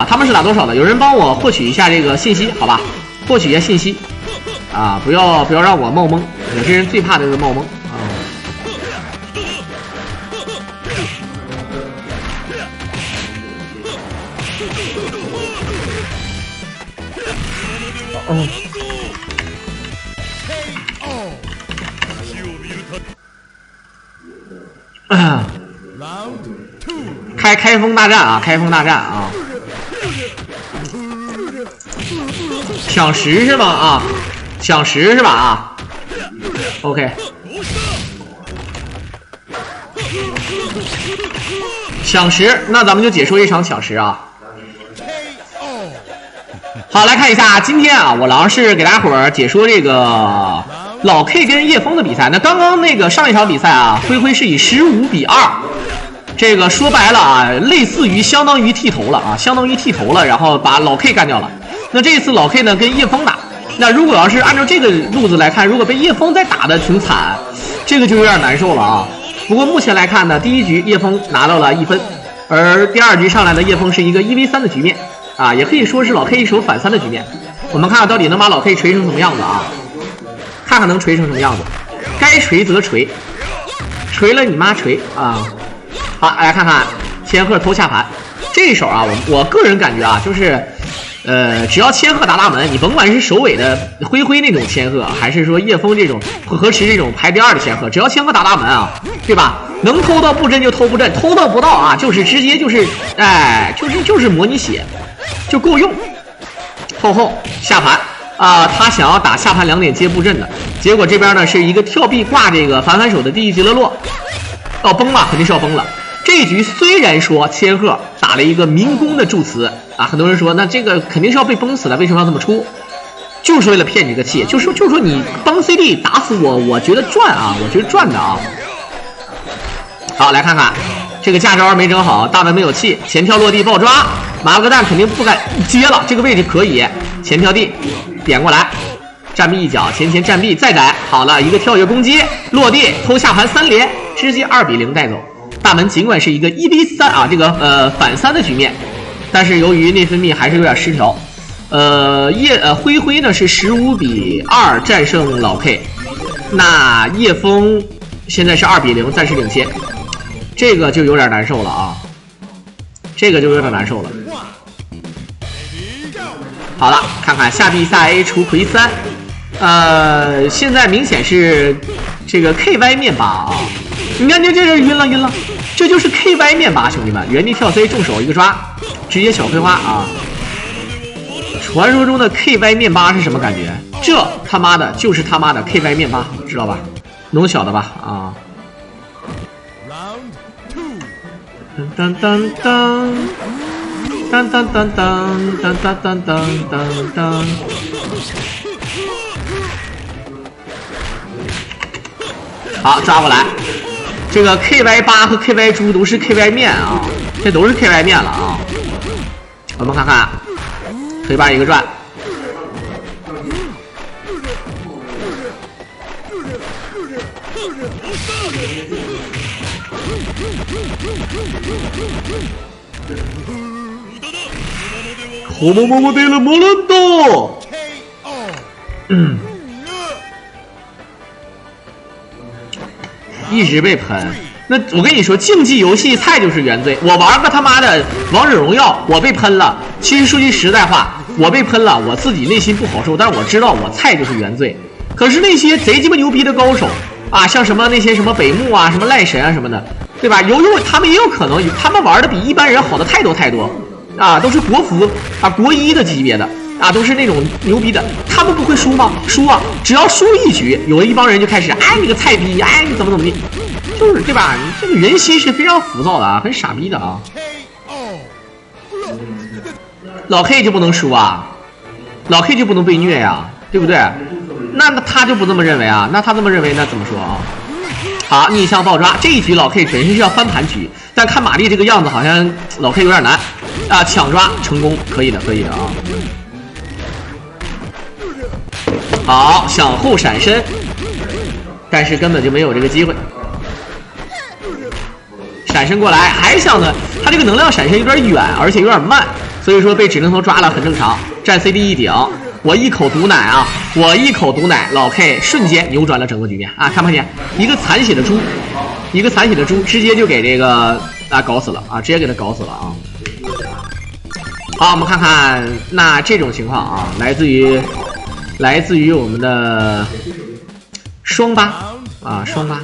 他们是打多少的？有人帮我获取一下这个信息，好吧？获取一下信息啊！不要让我冒懵，有些人最怕的就是冒懵啊。开封大战啊！开封大战啊！抢10是吧？啊，抢10是吧？啊 ，OK。抢10，那咱们就解说一场抢10啊。好，来看一下今天啊，我狼是给大家伙儿解说这个老 K 跟叶枫的比赛。那刚刚那个上一场比赛啊，灰是以15比2。这个说白了啊，类似于相当于剃头了啊，相当于剃头了，然后把老 K 干掉了。那这一次老 K 呢跟叶枫打，那如果要是按照这个路子来看，如果被叶枫再打的挺惨，这个就有点难受了啊。不过目前来看呢，第一局叶枫拿到了1分，而第2局上来的叶枫是一个1v3的局面啊，也可以说是老 K 一手反3的局面。我们看看到底能把老 K 锤成什么样子啊？看看能锤成什么样子，该锤则锤，锤了你妈锤啊！好，来看看千鹤偷下盘这一手啊，我个人感觉啊，就是只要千鹤打大门，你甭管是首尾的灰那种千鹤，还是说叶枫这种河池这种排第2的千鹤，只要千鹤打大门啊，对吧？能偷到布阵就偷布阵，偷到不到啊，就是直接就是就是模拟血就够用。后下盘啊，他想要打下盘2点接布阵的，结果这边呢是一个跳臂挂这个反手的第1级了落，要崩了，肯定是要崩了。这一局虽然说千鹤打了一个民工的助词啊，很多人说那这个肯定是要被崩死的，为什么要这么出？就是为了骗你个气，就是说你帮 CD 打死我，我觉得赚啊，我觉得赚的啊。好，来看看这个架招没整好，大门没有气，前跳落地爆抓，麻个蛋肯定不敢接了，这个位置可以前跳地点过来，站壁一脚，前站壁再摘，好了一个跳跃攻击落地偷下盘3连，直接2比0带走。大门尽管是一个1v3啊，这个反3的局面，但是由于内分泌还是有点失调。灰呢是15比2战胜老 K， 那叶枫现在是2比0暂时领先，这个就有点难受了啊，这个就有点难受了。好了，看看下必下 A 除魁3，现在明显是这个 KY 面疤啊。你看，这晕了，这就是 KY 面疤，兄弟们，原地跳 C 重手一个抓，直接小葵花啊！传说中的 KY 面疤是什么感觉？这他妈的就是他妈的 KY 面疤，知道吧？能晓得吧？啊！当当当当当当当当当当当。好，抓过来。这个 KY8 和 KY 猪都是 KY 面啊，这都是 KY 面了啊。我们看看，腿把一个转，好么么么对了，莫伦多。一直被喷，那我跟你说，竞技游戏菜就是原罪。我玩个他妈的王者荣耀，我被喷了。其实说句实在话，我被喷了，我自己内心不好受，但是我知道我菜就是原罪。可是那些贼鸡巴牛逼的高手啊，像什么那些什么北牧啊、什么赖神啊什么的，对吧？他们也有可能，他们玩的比一般人好的太多啊，都是国服啊、国1的级别的。啊，都是那种牛逼的，他们不会输吗？输啊！只要输一局，有一帮人就开始，哎，你个菜逼，哎，你怎么地，就是对吧？你这个人心是非常浮躁的啊，很傻逼的啊。老 K 就不能输啊，老 K 就不能被虐呀，对不对？那他就不这么认为啊？那他这么认为，那怎么说啊？好，逆向爆抓，这一局老 K 本身是要翻盘局，但看玛丽这个样子，好像老 K 有点难啊。抢抓成功，可以的啊。好，向后闪身，但是根本就没有这个机会。闪身过来，还想呢，他这个能量闪身有点远，而且有点慢，所以说被指令头抓了很正常。站 CD 一顶，我一口毒奶啊，我一口毒奶，老 K 瞬间扭转了整个局面啊！看不看见一个残血的猪，一个残血的猪直接就给这个搞死了啊，直接给他搞死了啊！好，我们看看那这种情况啊，来自于我们的双八啊，双八。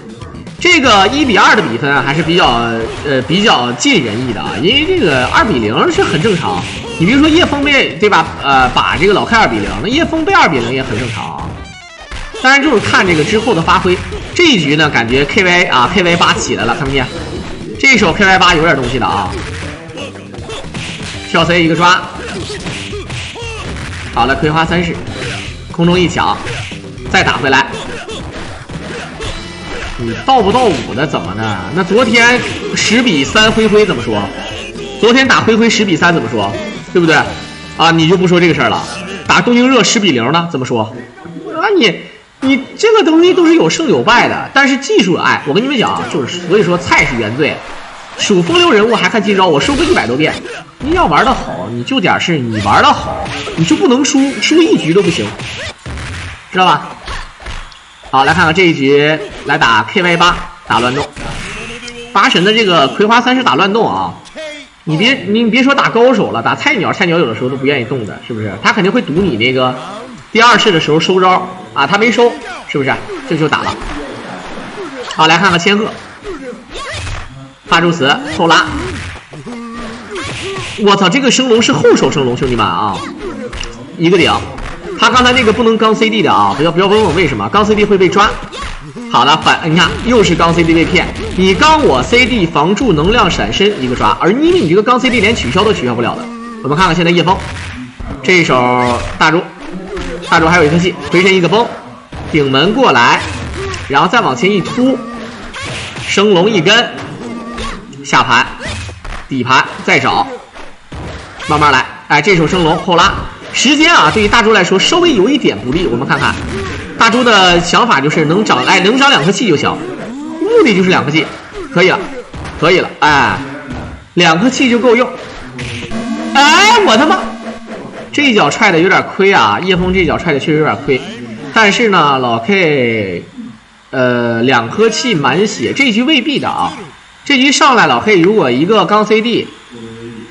这个1比2的比分啊，还是比较尽人意的啊，因为这个2比0是很正常。你比如说叶枫被对吧？把这个老 K 2比0，那叶枫被2比0也很正常啊。当然就是看这个之后的发挥。这一局呢，感觉 KY8 起来了，看不见？这一手 KY8 有点东西的啊。跳 C 一个抓，好了，葵花3式，空中一抢，再打回来。你到不到5的怎么呢？那昨天10比3灰怎么说？昨天打灰10比3怎么说？对不对？啊，你就不说这个事儿了。打东京热10比0呢，怎么说？啊，你这个东西都是有胜有败的，但是技术，哎，我跟你们讲，就是所以说菜是原罪，数风流人物还看今朝，我说过100多遍，你要玩的好，你就点是你玩的好，你就不能输一局都不行，知道吧？好，来看看这一局来打 KY8 打乱动，八神的这个葵花3式打乱动啊，你别说打高手了，打菜鸟有的时候都不愿意动的，是不是？他肯定会赌你那个第2式的时候收招啊，他没收，是不是？这就打了。好，来看看千鹤，发住词后拉，我操，这个升龙是后手升龙，兄弟们啊，一个顶。他刚才那个不能刚 CD 的啊，不要问我为什么刚 CD 会被抓。好的，你看又是刚 CD 被骗，你刚我 CD 防住能量闪身一个抓，而因为你这个刚 CD 连取消都取消不了的。我们看看现在叶枫这一手大猪还有一颗气，回身一个崩，顶门过来，然后再往前一突，升龙一根，下盘底盘再找，慢慢来。哎，这手升龙后拉。时间啊，对于大猪来说稍微有一点不利。我们看看大猪的想法就是能长2颗气就行，目的就是2颗气，可以了，哎，2颗气就够用。哎，我他妈这一脚踹的有点亏啊，叶枫这一脚踹的确实有点亏，但是呢，老 K 2颗气满血，这局未必的啊。这局上来老 K 如果一个刚 CD。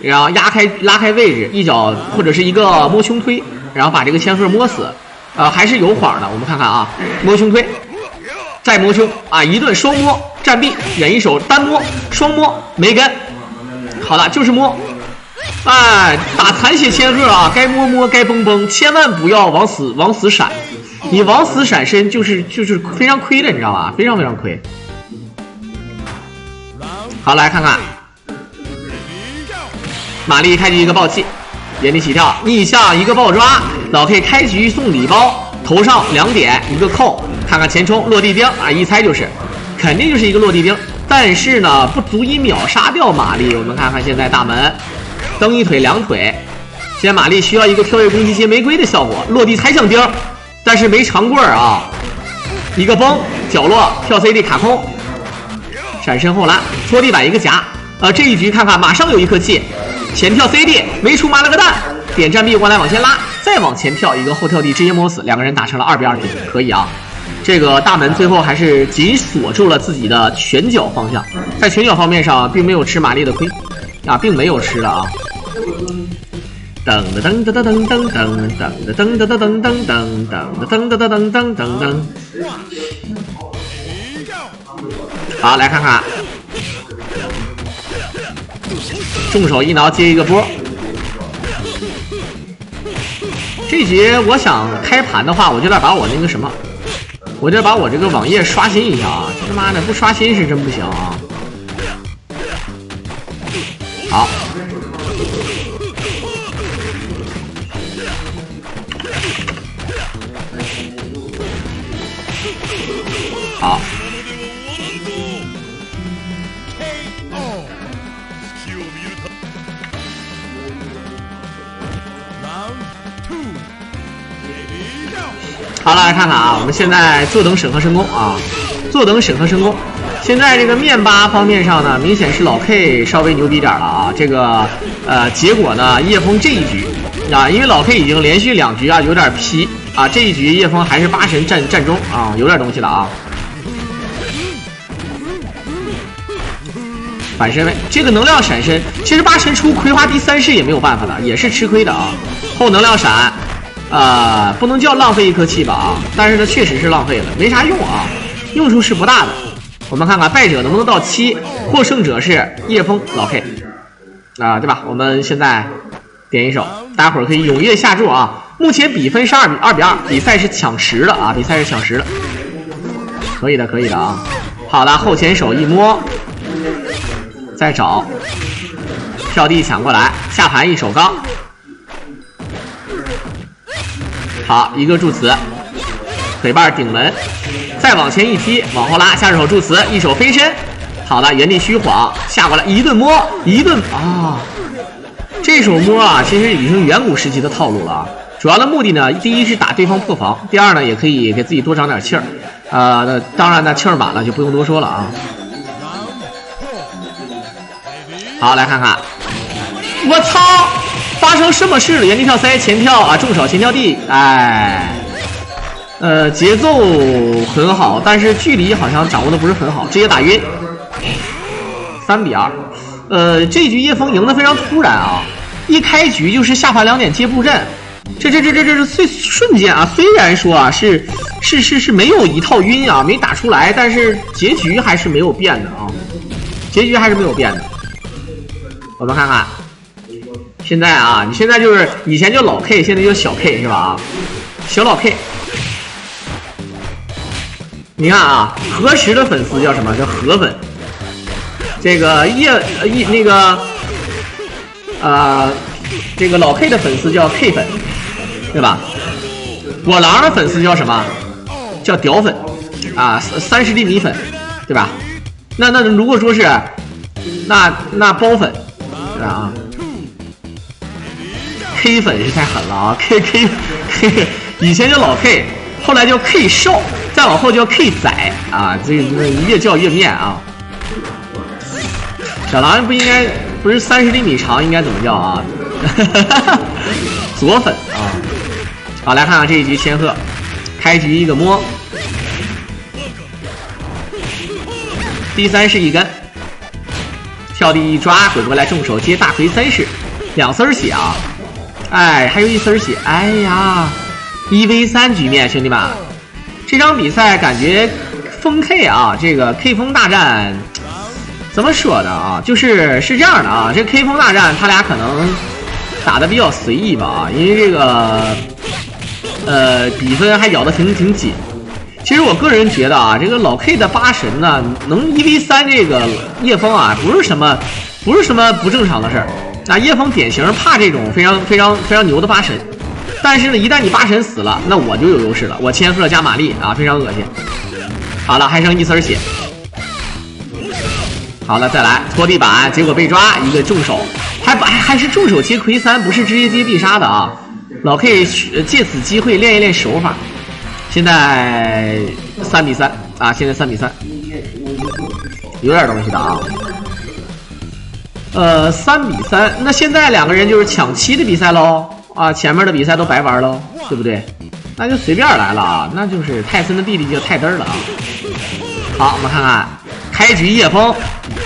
然后拉开位置，一脚或者是一个摸胸推，然后把这个千鹤摸死，还是有晃的。我们看看啊，摸胸推，再摸胸啊，一顿双摸站壁，忍一手单摸双摸没跟，好了就是摸，哎，打残血千鹤啊，该摸该崩，千万不要往死闪，你往死闪身就是非常亏的，你知道吧？非常亏。好，来看看。玛丽开局一个暴气，原地起跳，逆向一个爆抓，老 K 开局送礼包，头上2点一个扣，看看前冲落地钉啊，一猜就是肯定就是一个落地钉，但是呢不足以秒杀掉玛丽。我们看看现在大门蹬一腿2腿，现在玛丽需要一个跳跃攻击接玫瑰的效果，落地才像钉，但是没长棍啊，一个崩角落跳 CD 卡空，闪身后拉搓地板一个夹，这一局看看马上有一颗气。前跳 CD 没出麻了个蛋，点站壁过来往前拉，再往前跳一个后跳地直接摸死，2个人打成了2比2平，可以啊。这个大门最后还是紧锁住了自己的拳脚方向，在拳脚方面上并没有吃玛丽的亏啊，并没有吃的啊。噔噔噔噔噔噔噔噔噔噔噔噔噔噔噔噔噔噔。好，来看看。重手一挠接一个波，这局我想开盘的话，我就得把我那个什么，我就把我这个网页刷新一下啊！他妈的不刷新是真不行啊！好，好。好了，来看看啊，我们现在坐等审核成功啊，坐等审核成功。现在这个面巴方面上呢，明显是老 K 稍微牛逼点了啊。这个结果呢，叶枫这一局啊，因为老 K 已经连续2局啊有点皮啊，这一局叶枫还是8神占中啊，有点东西了啊。反身位，这个能量闪身，其实8神出葵花第3式也没有办法的，也是吃亏的啊。后能量闪，不能叫浪费一颗气吧啊，但是呢确实是浪费了，没啥用啊，用处是不大的。我们看看败者能不能到7，获胜者是叶枫老 K 啊，对吧？我们现在点一首，大家伙儿可以踊跃下注啊。目前比分是2比2，比赛是抢10的啊，比赛是抢10的，可以的，可以的啊。好的，后前手一摸。再找跳地抢过来，下盘一手刚，好一个助词，腿绊顶门，再往前一踢，往后拉，下手助词，一手飞身，好的原地虚晃下过来，一顿摸，一顿啊，这手摸啊，其实已经远古时期的套路了啊。主要的目的呢，第一是打对方破防，第二呢也可以给自己多长点气儿，那当然呢气儿满了就不用多说了啊。好，来看看，我操，发生什么事了？原地跳塞，前跳啊，重手前跳地，哎，节奏很好，但是距离好像掌握的不是很好，直接打晕，3比2。这一局叶枫赢得非常突然啊，一开局就是下盘2点接布阵，这瞬间啊，虽然说啊是没有一套晕啊，没打出来，但是结局还是没有变的啊，结局还是没有变的。我们看看，现在啊，你现在就是以前就老 K， 现在就小 K 是吧？啊，小老 K。你看啊，核实的粉丝叫什么？叫核粉。这个这个老 K 的粉丝叫 K 粉，对吧？我狼的粉丝叫什么？叫屌粉啊，30厘米粉，对吧？那如果说是那包粉。啊 ，K 粉是太狠了啊 ！K 以前叫老 K， 后来叫 K 少，再往后叫 K 仔啊，这个越叫越面啊。小狼不是30厘米长，应该怎么叫啊？左粉啊！好，来看看这一局千鹤，开局一个摸，第3是一根。跳地一抓，滚过来重手接大魁3式，2丝血啊！哎，还有1丝血，哎呀，1v3局面，兄弟们，这场比赛感觉枫 K 啊，这个 K 枫大战怎么说呢啊？是这样的啊，这 K 枫大战他俩可能打的比较随意吧啊，因为这个比分还咬得挺紧。其实我个人觉得啊，这个老 K 的8神呢，能1v3这个叶枫啊，不是什么不正常的事儿。那叶枫典型怕这种非常牛的8神，但是呢，一旦你8神死了，那我就有优势了，我千鹤加玛丽啊，非常恶心。好了，还剩1丝血。好了，再来拖地板，结果被抓，一个重手，还是重手接魁3，不是直接接必杀的啊。老 K 借此机会练一练手法。现在3比3啊，现在3比3，有点东西的啊。3比3，那现在2个人就是抢7的比赛喽啊，前面的比赛都白玩喽，对不对？那就随便来了啊，那就是泰森的弟弟叫泰登了啊。好，我们看看开局叶枫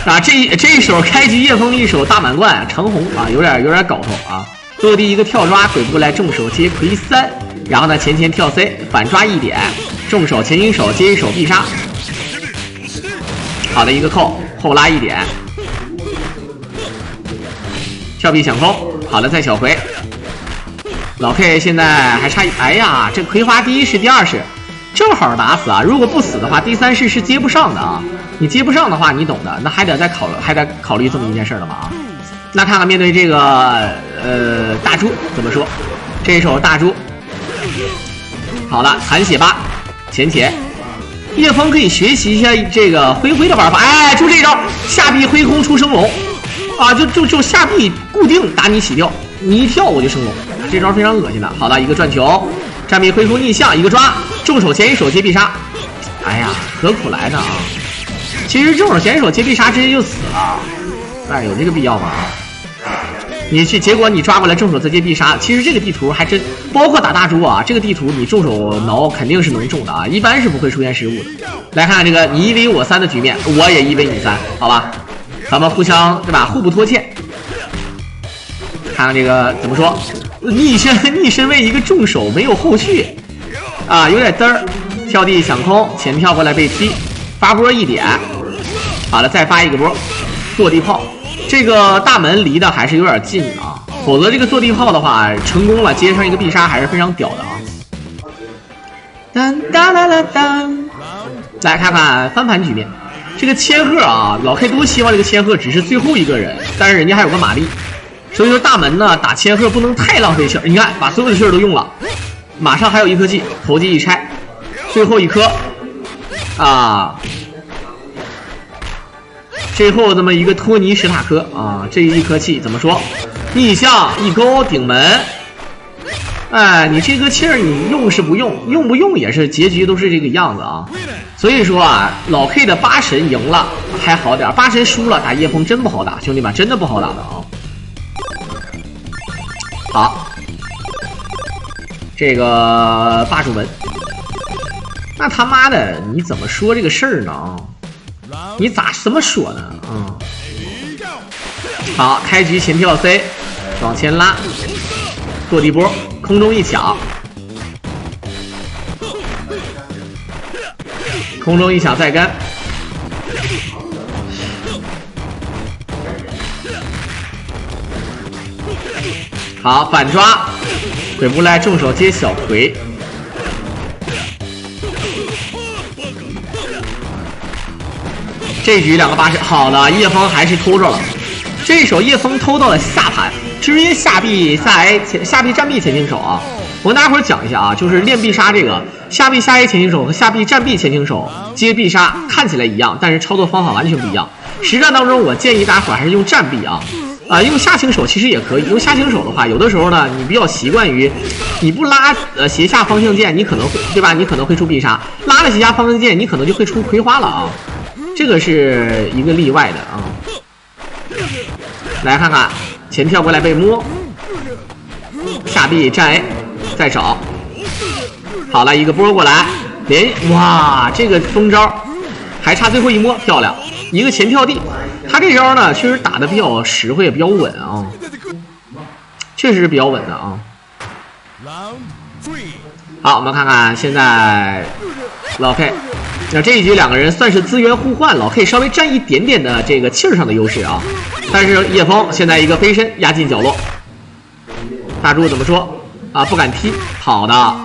啊，这一手开局叶枫的一手大满贯长虹啊，有点搞头啊。落地一个跳抓，滚过来重手接魁3，然后呢前跳 C 反抓1点，重手前引手接一手必杀，好的一个扣，后拉1点，跳臂抢空，好了再小回。老 K 现在还差哎呀，这葵花第1式第2式正好打死啊！如果不死的话，第3式是接不上的啊！你接不上的话，你懂的，那还得考虑这么一件事了嘛啊！那看看面对这个大猪怎么说？这一手大猪，好了，残血8，前叶枫可以学习一下这个灰的玩法，哎，就这招下臂挥空出升龙啊，就下臂固定打你起跳，你一跳我就升龙，这招非常恶心的。好了，一个转球，站臂挥空逆向，一个抓，重手前一手接必杀，哎呀，何苦来的啊！其实这种选手接必杀直接就死了，哎，有这个必要吗？结果你抓过来正手再接必杀，其实这个地图还真，包括打大猪啊，这个地图你重手挠肯定是能中的啊，一般是不会出现失误的。来看这个你1v我3的局面，我也1v你3，好吧，咱们互相对吧，互不拖欠。看看这个怎么说，逆身为一个重手没有后续啊，有点嘚儿，跳地想空，前跳过来被踢，发波1点，好了再发一个波，坐地炮。这个大门离的还是有点近啊，否则这个坐地炮的话成功了，接上一个必杀还是非常屌的啊。当当啦啦当，来看看翻盘局面，这个千鹤啊，老 K 多希望这个千鹤只是最后一个人，但是人家还有个玛丽，所以说大门呢打千鹤不能太浪费气儿。你看把所有的气儿都用了，马上还有1颗技，投技一拆，最后1颗啊。最后这么一个托尼史塔克啊，这1颗气怎么说？逆向一勾顶门，哎，你这个气儿你用是不用，用不用也是结局都是这个样子啊。所以说啊，老 K 的8神赢了还好点，8神输了打叶枫真不好打，兄弟们真的不好打的啊。好，这个霸主门，那他妈的你怎么说这个事儿呢啊？你咋这么说呢？好，开局前跳 C， 往前拉，坐地波，空中一抢，空中一抢再干，好反抓，回不来重手接小葵。这局2个8神，好了，叶枫还是偷着了。这一手叶枫偷到了下盘，直接下臂下 A 下臂战臂前倾手啊！我跟大家伙讲一下啊，就是练必杀这个下臂下 A 前倾手和下臂战臂前倾手接必杀看起来一样，但是操作方法完全不一样。实战当中，我建议大家伙还是用战臂啊，用下倾手其实也可以。用下倾手的话，有的时候呢，你比较习惯于你不拉斜下方向键，你可能会对吧？你可能会出必杀，拉了斜下方向键，你可能就会出葵花了啊。这个是一个例外的啊。来看看前跳过来被摸，下臂站 A 再找，好了一个波过来哇，这个疯招还差最后一摸，漂亮，一个前跳地。他这招呢确实打的比较实惠，也比较稳啊，确实是比较稳的啊。好，我们看看现在老 K， 那这一局2个人算是资源互换，老 K 稍微占一点点的这个气儿上的优势啊。但是叶枫现在一个飞身压进角落，大猪怎么说啊？不敢踢，好的，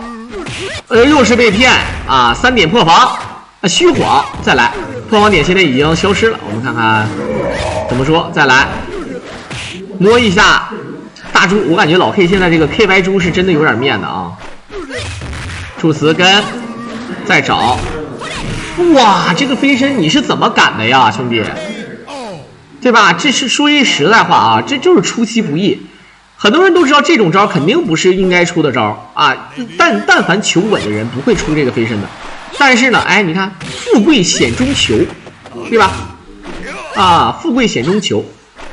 又是被骗啊！3点破防，虚晃，再来，破防点现在已经消失了。我们看看怎么说，再来摸一下大猪，我感觉老 K 现在这个 KY 猪是真的有点面的啊。祝词根，再找，哇，这个飞身你是怎么赶的呀，兄弟？对吧？这是说句实在话啊，这就是出其不意。很多人都知道这种招肯定不是应该出的招啊，但凡求稳的人不会出这个飞身的。但是呢，哎，你看，富贵险中求，对吧？啊，富贵险中求，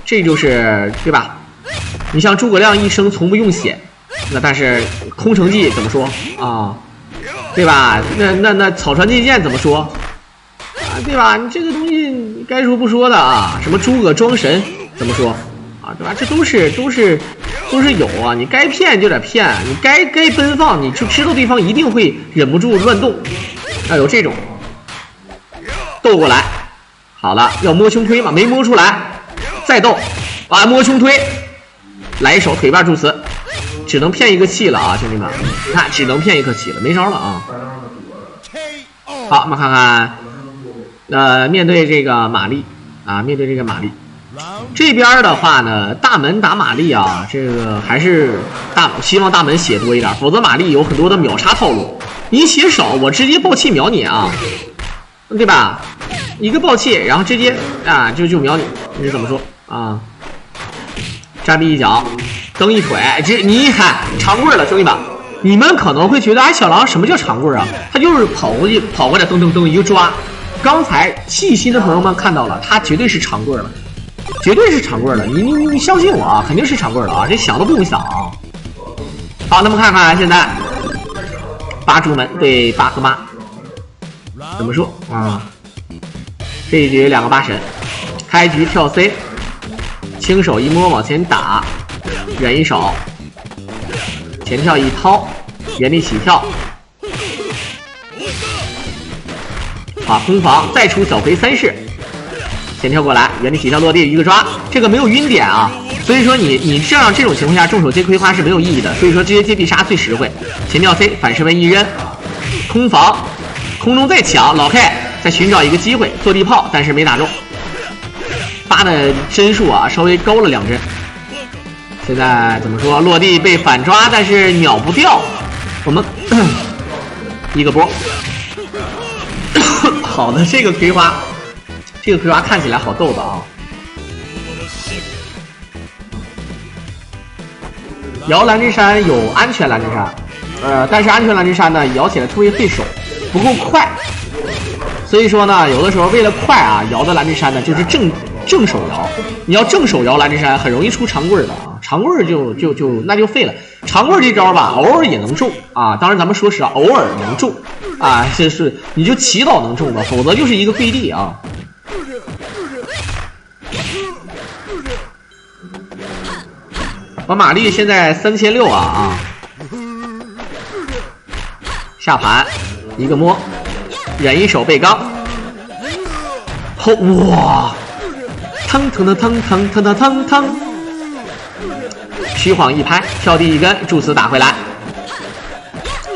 这就是对吧？你像诸葛亮一生从不用险，那但是空城计怎么说啊？对吧？那草船借箭怎么说？啊，对吧？你这个东西该说不说的啊。什么诸葛装神怎么说？啊，对吧？这都是有啊。你该骗就得骗，你该奔放，你就知道对方一定会忍不住乱动。要有这种斗过来，好了，要摸胸推嘛，没摸出来，再斗啊，摸胸推，来一手腿把助词。只能骗一个气了啊，兄弟们，你看，只能骗一颗气了，没招了啊。好，我们看看，面对这个玛丽啊，面对这个玛丽，这边的话呢，大门打玛丽啊，这个还是希望大门血多一点，否则玛丽有很多的秒杀套路，你血少，我直接爆气秒你啊，对吧？一个爆气，然后直接啊就秒你，你怎么说啊？站臂一脚。蹬一腿，你看长棍了，兄弟们，你们可能会觉得，哎，小狼什么叫长棍啊？他就是跑过来，蹬一个抓，刚才细心的朋友们看到了，他绝对是长棍了，绝对是长棍了。你相信我啊，肯定是长棍了啊，这想都不用想啊。好，那么看看现在八竹门对八和妈，怎么说啊？这一局两个八神，开局跳 C， 轻手一摸往前打，忍一手，前跳一掏，原地起跳。好，空防再出小葵三式，前跳过来，原地起跳落地一个抓，这个没有晕点啊。所以说你这样这种情况下重手接葵花是没有意义的，所以说直接接必杀最实惠。前跳 C 反身位一扔，空防空中再抢，老 K 再寻找一个机会坐地炮，但是没打中。八的帧数啊稍微高了2帧。现在怎么说？落地被反抓，但是秒不掉。我们一个波。好的，这个葵花看起来好逗的啊。摇蓝之山有安全蓝之山，但是安全蓝之山呢摇起来特别费手，不够快。所以说呢，有的时候为了快啊，摇的蓝之山呢就是正手摇。你要正手摇蓝之山，很容易出长棍的啊，长棍那就废了。长棍这招吧，偶尔也能中啊，当然咱们说实话，偶尔能中啊，是你就祈祷能中吧，否则就是一个跪地啊。我玛丽现在3600啊，下盘一个摸，忍一手背刚，后哇，腾腾腾腾腾腾腾腾腾，虚晃一拍，跳地一根，助死打回来。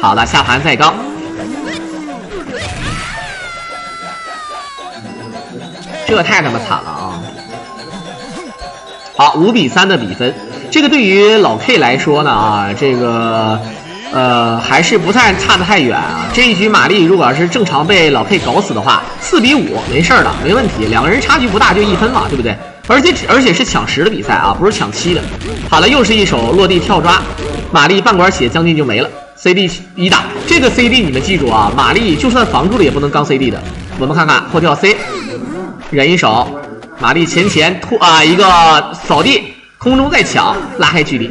好的，下盘再刚，这太他妈惨了啊！好，5比3的比分。这个对于老 K 来说呢啊，这个还是不太差得太远啊。这一局玛丽如果要是正常被老 K 搞死的话，4比5没事的，没问题，两个人差距不大，就1分嘛，对不对？而且是抢10的比赛啊，不是抢7的。好了，又是一手落地跳抓，玛丽半管血将近就没了。CD 一打，这个 CD 你们记住啊，玛丽就算防住了也不能刚 CD 的。我们看看后跳 C， 忍一手，玛丽前突一个扫地。空中再抢，拉开距离。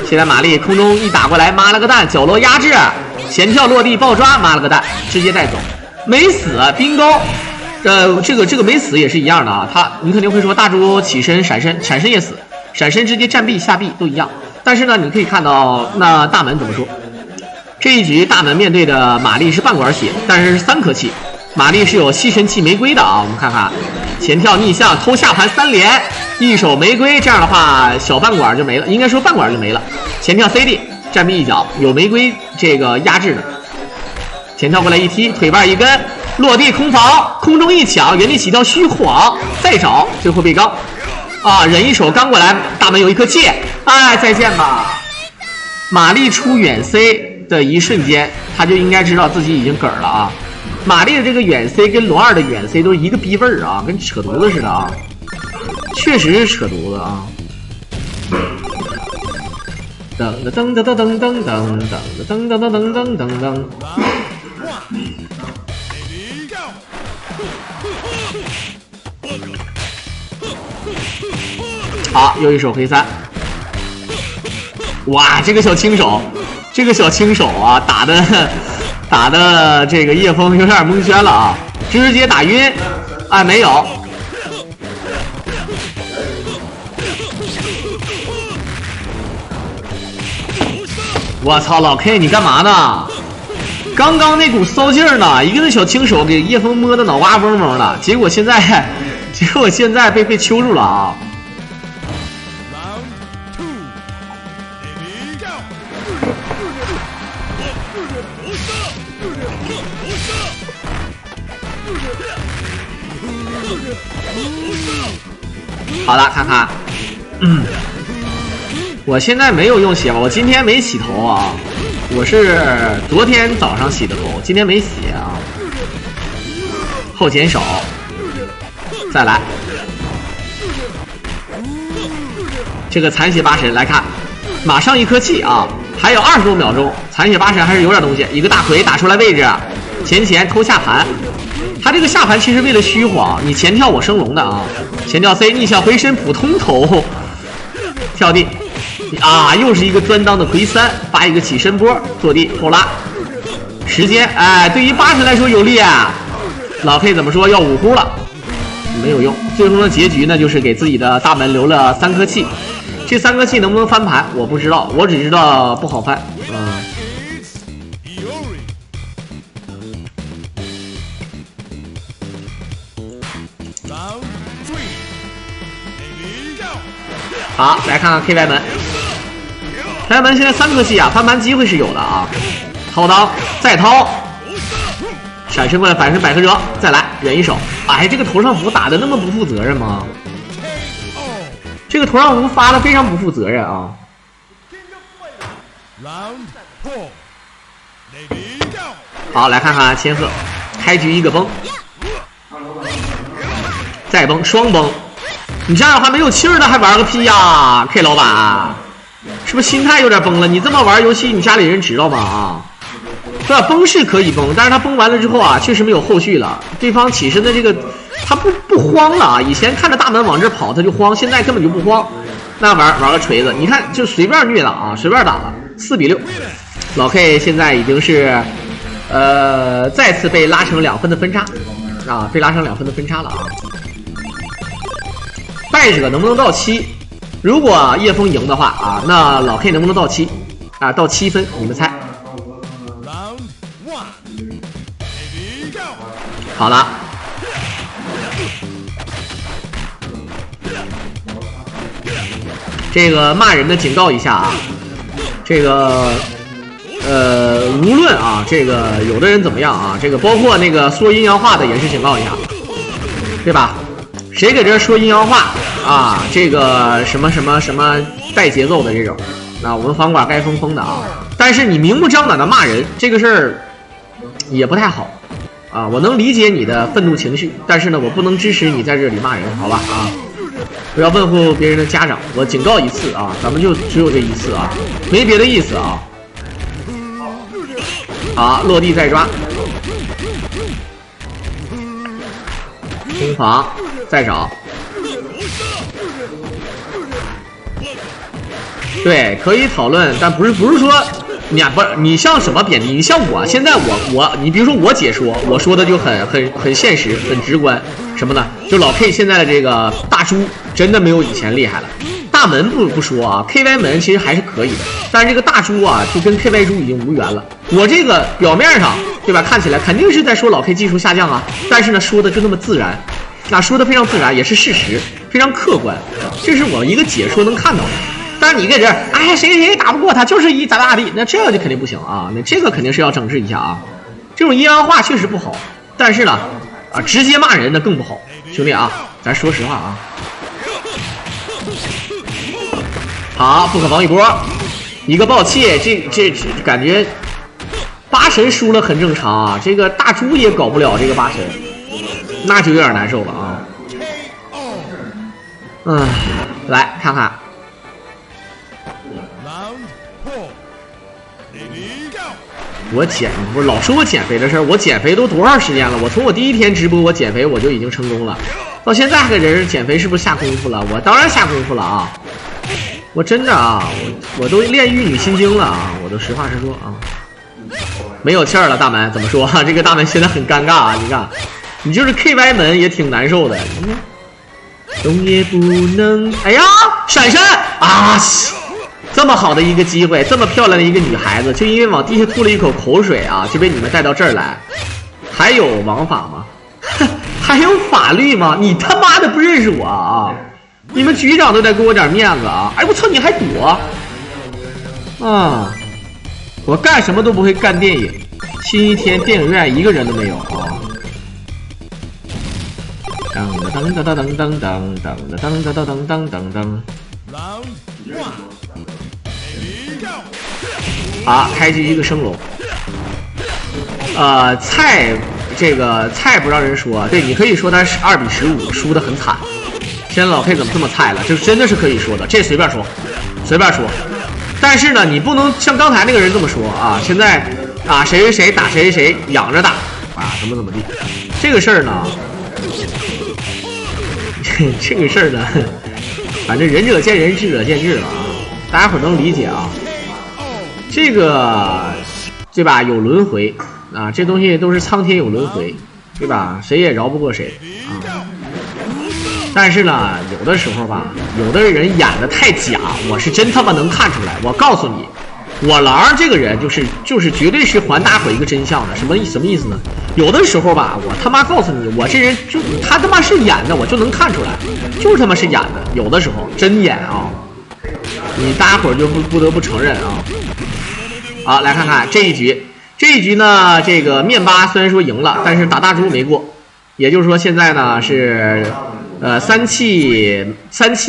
现在玛丽空中一打过来，妈了个蛋，角落压制，前跳落地爆抓，妈了个蛋，直接带走，没死，冰高。这个没死也是一样的啊。你肯定会说大猪起身闪身也死，闪身直接站壁下壁都一样。但是呢，你可以看到那大门怎么说？这一局大门面对的玛丽是半管血，但是3颗气。玛丽是有吸尘器玫瑰的啊，我们看看前跳逆向偷下盘3连，一手玫瑰，这样的话小半管就没了，应该说半管就没了。前跳 CD 站壁一脚，有玫瑰这个压制的，前跳过来一踢，腿绊一跟，落地空防，空中一抢，原地起跳虚晃，再找，最后被刚啊，忍一手刚过来，大门有一颗气，哎，再见吧。玛丽出远 C 的一瞬间，他就应该知道自己已经梗了啊。玛丽的这个远 C 跟龙2的远 C 都是一个逼味儿啊，跟扯犊子似的啊，确实是扯犊子啊。噔噔噔噔噔噔噔噔噔噔噔噔噔噔。好，又一手回3。哇，这个小轻手啊，打的这个叶枫有点蒙圈了啊，直接打晕，哎，没有。我操，老 K 你干嘛呢？刚刚那股骚劲儿呢，一个那小轻手给叶枫摸的脑瓜嗡嗡的，结果现在被揪住了啊。好了，看看，我现在没有用血吧？我今天没洗头啊，我是昨天早上洗的头，今天没洗啊。后前手，再来，这个残血8神来看，马上一颗气啊，还有20多秒钟，残血8神还是有点东西，一个大魁打出来位置，前偷下盘。他这个下盘其实为了虚晃，你前跳我升龙的啊，前跳 C 逆向回身普通头跳地啊，又是一个专当的回3，发一个起身波坐地后拉，时间哎，对于8神来说有利啊。老 K 怎么说要5呼了，没有用，最终的结局呢就是给自己的大门留了3颗气，这3颗气能不能翻盘我不知道，我只知道不好翻。好，来看看 KY 门，KY 门现在3颗气啊，翻盘机会是有的啊。掏裆再掏，闪身过来反身百合折，再来忍一手。哎，这个头上符打的那么不负责任吗？这个头上符发的非常不负责任啊。好，来看看千鹤，开局一个崩，再崩双崩。你这样还没有气儿的还玩个屁呀 ，K 老板，是不是心态有点崩了？你这么玩游戏，你家里人知道吗？啊，对吧？崩是可以崩，但是他崩完了之后啊，确实没有后续了。对方起身的这个他不慌了啊，以前看着大门往这跑他就慌，现在根本就不慌。那玩个锤子，你看就随便虐了啊，随便打了，4比6。老 K 现在已经是再次被拉成2分的分差啊，被拉成2分的分差了啊。败者能不能到7？如果叶枫赢的话啊，那老 K 能不能到7？啊，到7分，你们猜？好了，这个骂人的警告一下啊，这个无论啊，这个有的人怎么样啊，这个包括那个说阴阳话的也是警告一下，对吧？谁给这说阴阳话啊？这个什么带节奏的这种，那我们房管该封的啊。但是你明目张胆的骂人，这个事儿也不太好啊。我能理解你的愤怒情绪，但是呢，我不能支持你在这里骂人，好吧？啊，不要问候别人的家长。我警告一次啊，咱们就只有这一次啊，没别的意思啊。好，落地再抓，攻防。再找，对，可以讨论，但不是说你像什么贬低，你像我现在你比如说我解说，我说的就很现实，很直观，什么呢？就老 K 现在的这个大猪真的没有以前厉害了。大门不说啊 ，KY 门其实还是可以的，但是这个大猪啊，就跟 KY 猪已经无缘了。我这个表面上对吧，看起来肯定是在说老 K 技术下降啊，但是呢，说的就那么自然。那说的非常自然，也是事实，非常客观，这是我一个解说能看到的。但是你搁这哎谁打不过他，就是一咋地，那这个就肯定不行啊，那这个肯定是要整治一下啊。这种阴阳话确实不好，但是呢，啊直接骂人那更不好，兄弟啊，咱说实话啊。好，不可防一波，一个爆气，这感觉8神输了很正常啊，这个大猪也搞不了这个8神。那就有点难受了啊！来看看，我老说我减肥的事儿，我减肥都多长时间了？我从我第1天直播我减肥我就已经成功了，到现在还给人减肥是不是下功夫了？我当然下功夫了啊！我真的啊，我都练玉女心经了啊！我都实话实说啊，没有气儿了，大门怎么说？这个大门现在很尴尬啊！你看。你就是 KY 门也挺难受的，动也不能。哎呀，闪身啊！这么好的一个机会，这么漂亮的一个女孩子，就因为往地下吐了一口口水啊，就被你们带到这儿来。还有王法吗？还有法律吗？你他妈的不认识我啊！你们局长都得给我点面子啊！哎，我操，你还躲啊！我干什么都不会干电影，星期天电影院一个人都没有啊！噔噔噔噔噔噔噔噔噔噔噔噔噔。好，开局一个升龙。菜不让人说，对，你可以说他是2比15，输得很惨。现在老 K 怎么这么菜了？这真的是可以说的，这随便说，随便说。但是呢，你不能像刚才那个人这么说啊！现在啊，谁打谁养着打啊，怎么地。这个事儿呢，这个事儿呢，反正仁者见仁，智者见智了啊，大家伙能理解啊。这个对吧？有轮回啊，这东西都是苍天有轮回，对吧？谁也饶不过谁啊。但是呢，有的时候吧，有的人演的太假，我是真他妈能看出来。我告诉你，我狼这个人就是绝对是还大伙一个真相的。什么意思呢？有的时候吧，我他妈告诉你，我这人就他他妈是演的，我就能看出来，就是他妈是演的。有的时候真演啊，你大家伙就不得不承认啊。好，来看看这一局呢，这个面巴虽然说赢了，但是打大猪没过，也就是说现在呢是三气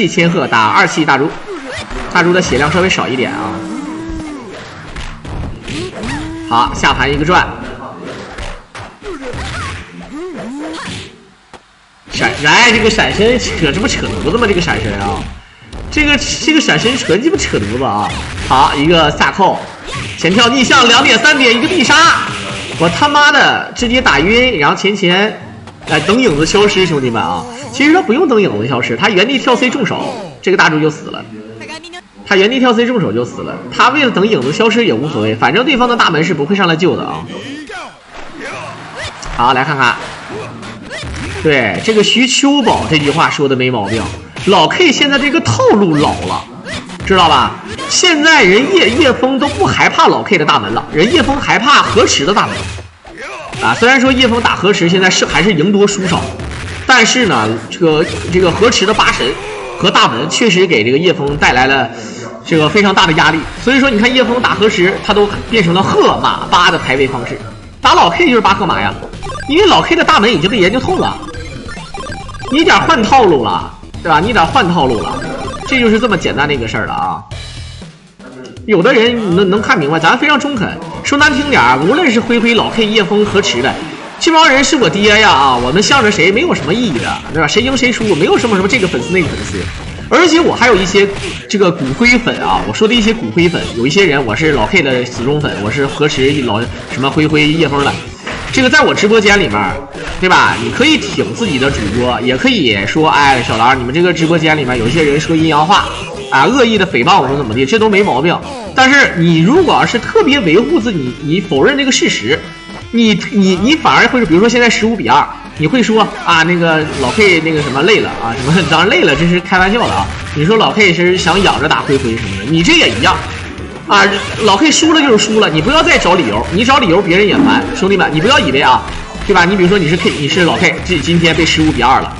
千鹤打2气大猪，大猪的血量稍微少一点啊。好，下盘一个转，哎，这个闪身扯这不扯犊子吗？这个闪身啊，这个闪身纯鸡巴扯犊子啊！好，一个下扣，前跳逆向2点3点一个必杀，我他妈的直接打晕，然后前等影子消失，兄弟们啊！其实他不用等影子消失，他原地跳 C 重手，这个大猪就死了。他原地跳 C 重手就死了，他为了等影子消失也无所谓，反正对方的大门是不会上来救的啊。好，来看看，对这个徐秋宝这句话说的没毛病，老 K 现在这个套路老了，知道吧？现在人叶枫都不害怕老 K 的大门了，人叶枫害怕河池的大门啊。虽然说叶枫打河池现在还是赢多输少，但是呢，这个河池的8神和大门确实给这个叶枫带来了这个非常大的压力，所以说你看叶枫打河池，他都变成了鹤马8的排位方式，打老 K 就是8鹤马呀，因为老 K 的大门已经被研究透了，你点换套路了，对吧？你点换套路了，这就是这么简单的一个事儿了啊。有的人能看明白，咱非常中肯，说难听点，无论是灰老 K 叶枫河池的，这帮人是我爹呀啊！我们向着谁没有什么意义的，对吧？谁赢谁输，没有什么这个粉丝那个粉丝。而且我还有一些这个骨灰粉啊，我说的一些骨灰粉，有一些人我是老 K 的死忠粉，我是河池老什么灰叶枫的。这个在我直播间里面，对吧？你可以挺自己的主播，也可以说，哎，小狼，你们这个直播间里面有一些人说阴阳话啊，恶意的诽谤我说怎么地，这都没毛病。但是你如果要是特别维护自己，你否认这个事实，你反而会，比如说现在15比2，你会说啊，那个老 K 那个什么累了啊，什么当然累了，这是开玩笑的啊。你说老 K 是想养着打灰什么的，你这也一样啊。老 K 输了就是输了，你不要再找理由，你找理由别人也烦。兄弟们，你不要以为啊，对吧？你比如说你是老 K， 今天被15比2了。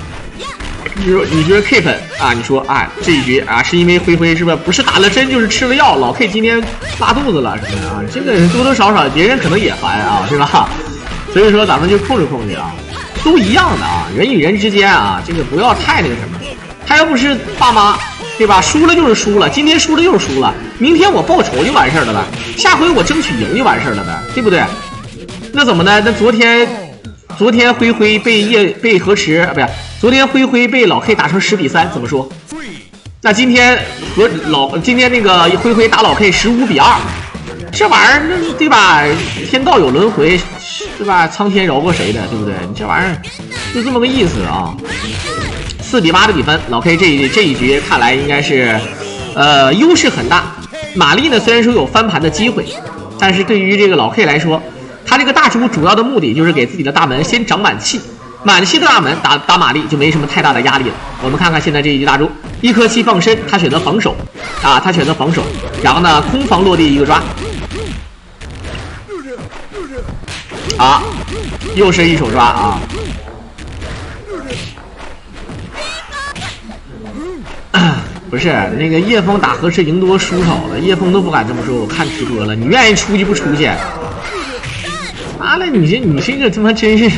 你觉得 K 粉啊？你说啊，这一局啊，是因为灰是不是打了针就是吃了药？老 K 今天拉肚子了什么的啊？这个多多少少别人可能也烦啊，对吧？所以说咱们就控制啊，都一样的啊，人与人之间啊，这个不要太那个什么。他要不是爸妈，对吧？输了就是输了，今天输了就是输了，明天我报仇就完事儿了呗，下回我争取赢就完事儿了呗，对不对？那怎么呢？那昨天灰被河池啊，不是。昨天灰被老 K 打成10比3，怎么说？那今天那个灰打老 K 15比2，这玩意儿对吧？天道有轮回，对吧？苍天饶过谁的，对不对？你这玩意儿就这么个意思啊。4比8的比分，老 K 这一局看来应该是优势很大。玛丽呢虽然说有翻盘的机会，但是对于这个老 K 来说，他这个大猪主要的目的就是给自己的大门先长满气。满气的大门打玛丽就没什么太大的压力了。我们看看现在这一局大猪，1颗气放身，他选择防守啊，然后呢空防落地一个抓，啊，又是一手抓啊。不是那个叶枫打河池赢多输少了，叶枫都不敢这么说，我看直播了，你愿意出去不出去？妈的，你这个他妈真是。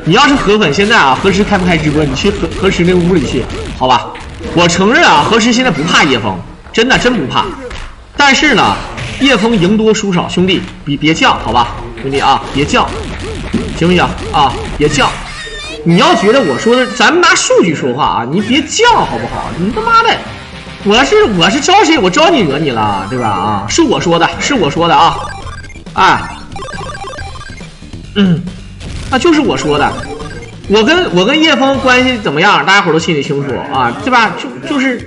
你要是河粉，现在啊，河池开不开直播？你去河池那屋里去，好吧？我承认啊，河池现在不怕叶枫，真不怕。但是呢，叶枫赢多输少，兄弟，别犟，好吧，兄弟啊，别犟，行不行啊？别犟。你要觉得我说的，咱们拿数据说话啊，你别犟，好不好？你他妈的，我是招谁？我招你惹你了，对吧？啊，是我说的啊，哎。那就是我说的，我跟叶枫关系怎么样，大家伙都心里清楚啊，对吧？就是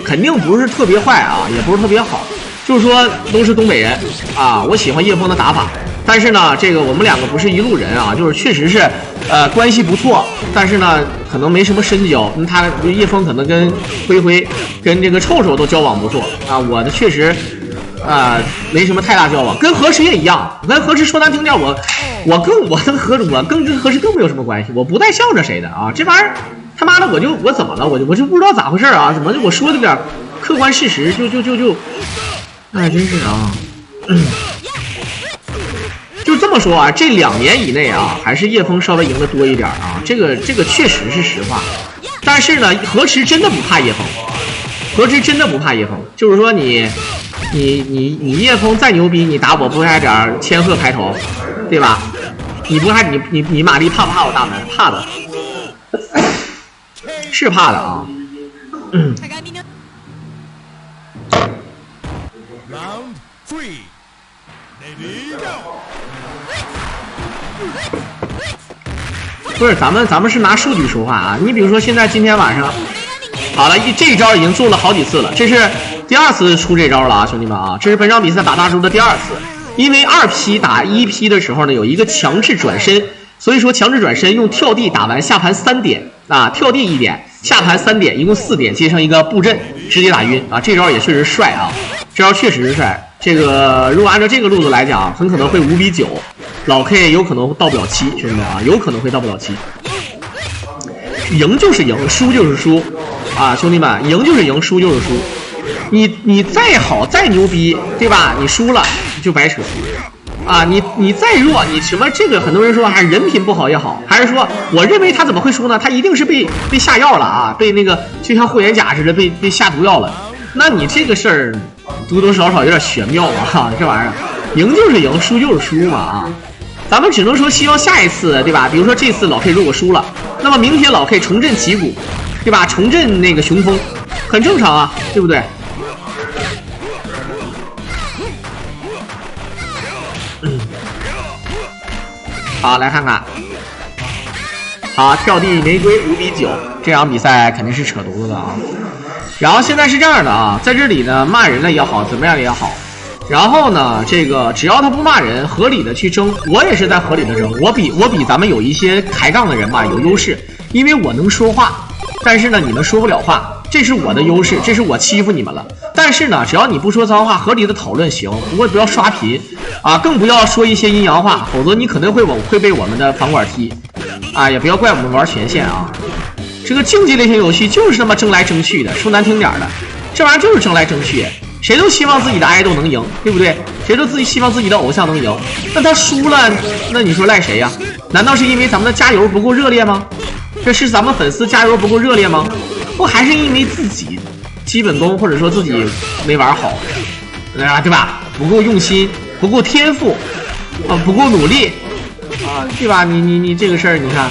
肯定不是特别坏啊，也不是特别好，就是说都是东北人啊。我喜欢叶枫的打法，但是呢，这个我们两个不是一路人啊，就是确实是关系不错，但是呢可能没什么深交。他叶枫可能跟灰灰跟这个臭臭都交往不错啊，我的确实。没什么太大交往，跟河池也一样。跟河池说难听点，我跟河池更没有什么关系，我不带向着谁的啊。这玩意儿他妈的我怎么了？我就不知道咋回事啊？怎么我说的点客观事实就，哎，真是啊，就这么说啊。这2年以内啊，还是叶枫稍微赢的多一点啊。这个确实是实话。但是呢，河池真的不怕叶枫，河池真的不怕叶枫，就是说你叶枫再牛逼，你打我不还点千鹤开头，对吧？你不还你玛丽怕不怕我大门？怕的，是怕的啊。不是，咱们是拿数据说话啊。你比如说现在今天晚上。好了，这一招已经做了好几次了，这是第2次出这招了啊，兄弟们啊，这是本场比赛打大猪的第2次。因为2P 打1P 的时候呢，有一个强制转身，所以说强制转身用跳地打完下盘3点啊，跳地1点，下盘3点，一共4点，接上一个布阵，直接打晕啊，这招也确实帅啊，这招确实是帅。这个如果按照这个路子来讲，很可能会5比9，老 K 有可能到不了7，兄弟们啊，有可能会到不了7。赢就是赢，输就是输。啊，兄弟们，赢就是赢，输就是输。你再好再牛逼，对吧？你输了就白扯。啊，你再弱，你什么这个很多人说还人品不好也好，还是说我认为他怎么会输呢？他一定是被下药了啊，被那个就像霍元甲似的被下毒药了。那你这个事儿多多少少有点玄妙啊，这玩意儿赢就是赢，输就是输嘛啊。咱们只能说希望下一次，对吧？比如说这次老 K 如果输了，那么明天老 K 重振旗鼓。对吧？重振那个雄风，很正常啊，对不对？好，来看看，好，跳地玫瑰5比9，这场比赛肯定是扯犊子的啊。然后现在是这样的啊，在这里呢骂人的也好，怎么样也好，然后呢这个只要他不骂人，合理的去争，我也是在合理的争，我比咱们有一些抬杠的人嘛有优势，因为我能说话。但是呢，你们说不了话，这是我的优势，这是我欺负你们了。但是呢，只要你不说脏话，合理的讨论行，不过不要刷屏啊，更不要说一些阴阳话，否则你可能会被我们的房管踢啊，也不要怪我们玩权限啊。这个竞技类型游戏就是这么争来争去的，说难听点的，这玩意儿就是争来争去，谁都希望自己的爱豆能赢，对不对？谁都希望自己的偶像能赢，那他输了，那你说赖谁呀？难道是因为咱们的加油不够热烈吗？这是咱们粉丝加油不够热烈吗？不还是因为自己基本功或者说自己没玩好啊，对吧？不够用心，不够天赋啊，不够努力啊，对吧？你这个事儿，你看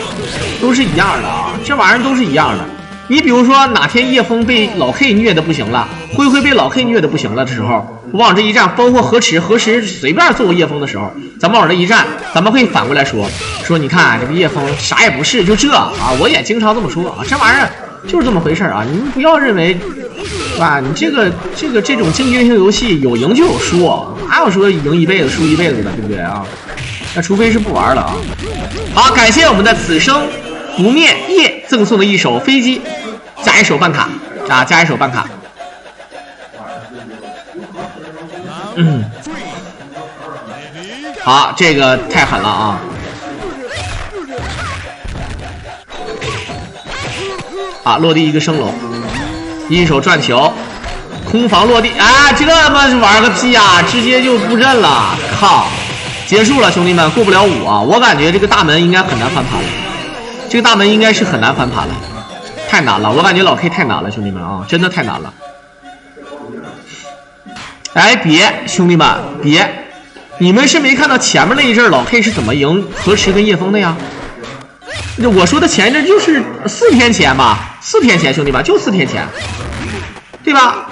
都是一样的啊，这玩意儿都是一样的。你比如说哪天叶枫被老 K 虐的不行了，灰灰被老 K 虐的不行了的时候，往这一站，包括河池随便揍叶枫的时候，咱们往这一站，咱们会反过来说你看这个叶枫啥也不是，就这啊，我也经常这么说啊，这玩意儿就是这么回事啊，你们不要认为，是吧？你这种竞技类型游戏有赢就有输，哪有说赢一辈子输一辈子的，对不对啊？那除非是不玩了啊。好，感谢我们的此生不灭夜赠送的一手飞机，加一手办卡啊，加一手办卡。好，这个太狠了啊！啊，落地一个升龙，一手转球，空防落地啊，这么玩个屁啊！直接就布阵了，靠！结束了，兄弟们，过不了5啊！我感觉这个大门应该很难翻盘了，这个大门应该是很难翻盘了，太难了！我感觉老 K 太难了，兄弟们啊，真的太难了！哎，别，兄弟们，别！你们是没看到前面那一阵老 K 是怎么赢河池跟叶枫的呀？我说的前一阵就是4天前吧，4天前，兄弟们，就4天前，对吧？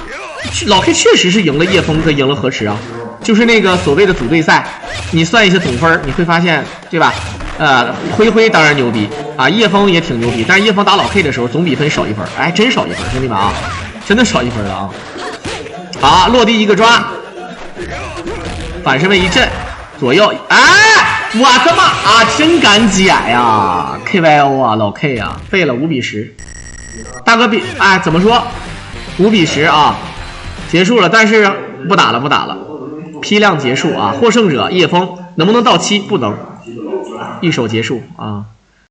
老 K 确实是赢了叶枫跟赢了河池啊，就是那个所谓的组队赛，你算一下总分，你会发现，对吧？灰灰当然牛逼啊，叶枫也挺牛逼，但是叶枫打老 K 的时候总比分少1分，哎，真少1分，兄弟们啊，真的少1分了啊！好，落地一个抓，反身位一震，左右，哎，我的妈啊，真敢解呀 ！KYO 啊，老 K 啊，废了5比10，大哥比哎怎么说？5比10啊，结束了，但是不打了，批量结束啊，获胜者叶枫能不能到7？不能。一手结束啊。